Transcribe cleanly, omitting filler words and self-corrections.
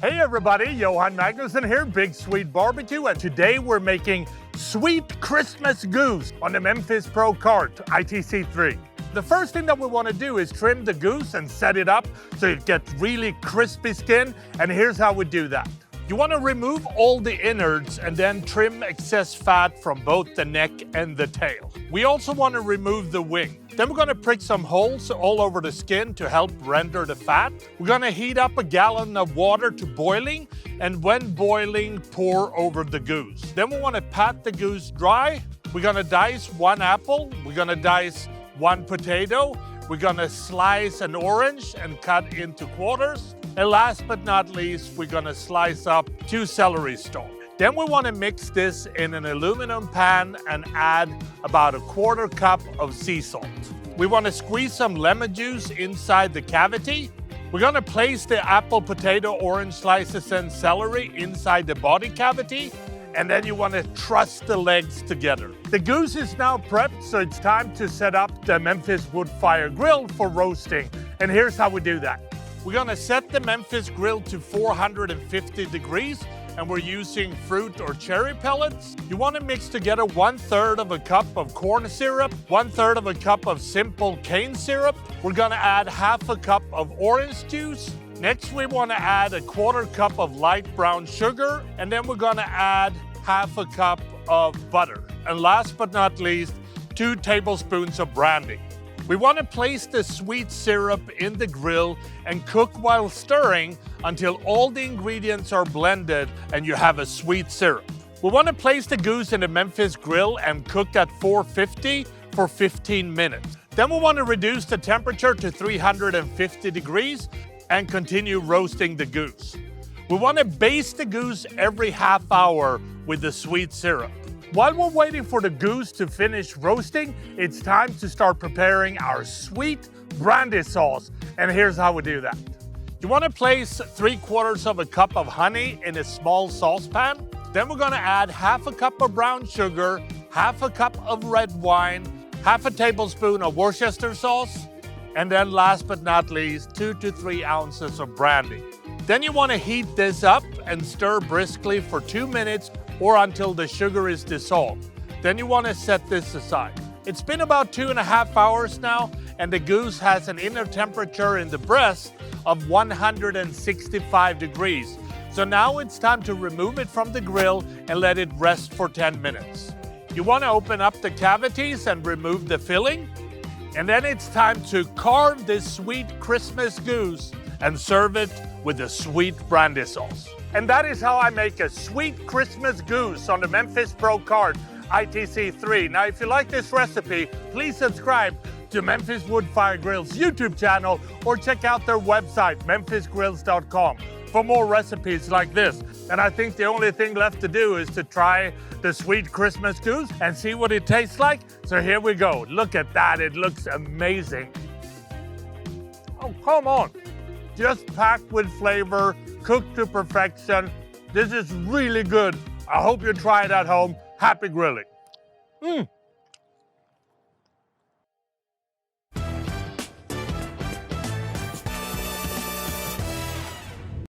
Hey everybody, Johan Magnusson here, Big Swede Barbecue, and today we're making sweet Christmas goose on the Memphis Pro cart, ITC3. The first thing that we want to do is trim the goose and set it up so it gets really crispy skin, and here's how we do that. You want to remove all the innards and then trim excess fat from both the neck and the tail. We also want to remove the wing. Then we're going to prick some holes all over the skin to help render the fat. We're going to heat up a gallon of water to boiling, and when boiling, pour over the goose. Then we want to pat the goose dry. We're going to dice one apple. We're going to dice one potato. We're going to slice an orange and cut into quarters. And last but not least, we're going to slice up 2 celery stalks. Then we want to mix this in an aluminum pan and add about a 1/4 cup of sea salt. We want to squeeze some lemon juice inside the cavity. We're going to place the apple, potato, orange slices and celery inside the body cavity. And then you want to truss the legs together. The goose is now prepped, so it's time to set up the Memphis wood fire grill for roasting. And here's how we do that. We're going to set the Memphis grill to 450 degrees. And we're using fruit or cherry pellets. You want to mix together 1/3 of a cup of corn syrup, 1/3 of a cup of simple cane syrup. We're going to add 1/2 cup of orange juice. Next, we want to add a 1/4 cup of light brown sugar, and then we're going to add 1/2 cup of butter. And last but not least, 2 tablespoons of brandy. We want to place the sweet syrup in the grill and cook while stirring until all the ingredients are blended and you have a sweet syrup. We want to place the goose in the Memphis grill and cook at 450 for 15 minutes. Then we want to reduce the temperature to 350 degrees and continue roasting the goose. We want to baste the goose every half hour with the sweet syrup. While we're waiting for the goose to finish roasting, it's time to start preparing our sweet brandy sauce. And here's how we do that. You want to place 3/4 of a cup of honey in a small saucepan. Then we're going to add 1/2 cup of brown sugar, 1/2 cup of red wine, 1/2 tablespoon of Worcestershire sauce, and then last but not least, 2 to 3 ounces of brandy. Then you want to heat this up and stir briskly for 2 minutes or until the sugar is dissolved. Then you want to set this aside. It's been about 2.5 hours now, and the goose has an inner temperature in the breast of 165 degrees. So now it's time to remove it from the grill and let it rest for 10 minutes. You want to open up the cavities and remove the filling. And then it's time to carve this sweet Christmas goose and serve it with a sweet brandy sauce. And that is how I make a sweet Christmas goose on the Memphis Pro cart, ITC3. Now, if you like this recipe, please subscribe to Memphis Wood Fire Grill's YouTube channel or check out their website, memphisgrills.com, for more recipes like this. And I think the only thing left to do is to try the sweet Christmas goose and see what it tastes like. So here we go. Look at that. It looks amazing. Oh, come on. Just packed with flavor, cooked to perfection. This is really good. I hope you try it at home. Happy grilling.